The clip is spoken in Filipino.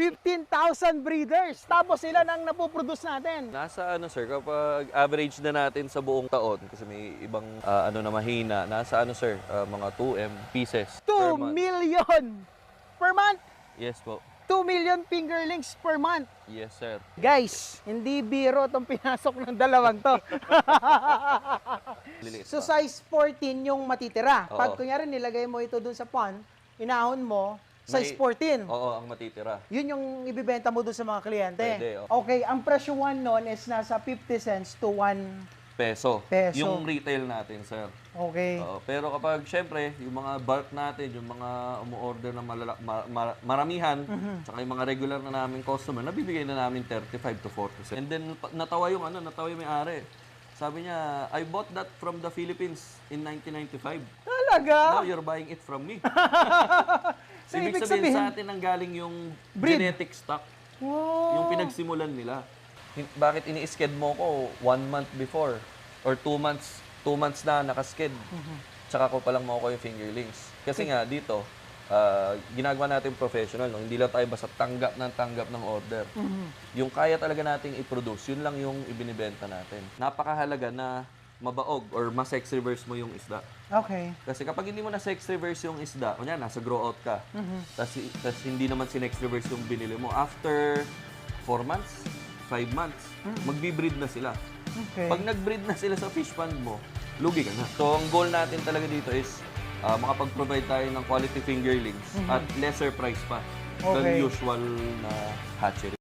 15,000 breeders. Tapos ilan ang napoproduce natin? Nasa ano sir, kapag average na natin sa buong taon, kasi may ibang ano na mahina, nasa ano sir, mga 2M pieces 2 per month. million per month. Yes po. 2 million fingerlings per month. Yes sir. Guys, hindi biro itong pinasok ng dalawang to. Liliit So pa. size 14 yung matitira. Oo. Pag kunyari nilagay mo ito dun sa pond, inahon mo, size May- 14. Oo, ang matitira. Yun yung ibibenta mo dun sa mga kliyente. Pwede, oh. Okay, ang presyo 1 nun is nasa 50 cents to 1 Peso. Peso. Yung retail natin sir. Okay. Oo, pero kapag syempre, yung mga bulk natin, yung mga umu-order na maramihan, tsaka yung mga regular na naming customer, nabibigay na namin 35 to 40%. And then natawa yung may-ari. Sabi niya, I bought that from the Philippines in 1995. Talaga? Now you're buying it from me. So, Ibig sabihin sa atin nanggaling yung Breed. genetic stock, Wow. yung pinagsimulan nila. Bakit ini-sked mo ko 1 month before or 2 months na nakasked? Tsaka ko palang makukuha yung fingerlings. Kasi nga dito, ginagawa natin professional, no? Hindi lang tayo basta tanggap ng order. Yung kaya talaga nating i-produce, yun lang yung ibinibenta natin. Napakahalaga na mabaog or ma-sex reverse mo yung isda. Okay. Kasi kapag hindi mo na sex reverse yung isda, kunya nasa grow out ka, tas hindi naman si next reverse yung binili mo, after 4 months, 5 months, magbi-breed na sila. Okay. Pag nag-breed na sila sa fish pond mo, lugi ka na. So, ang goal natin talaga dito is makapag-provide tayo ng quality fingerlings at lesser price pa than Okay. usual na hatchery.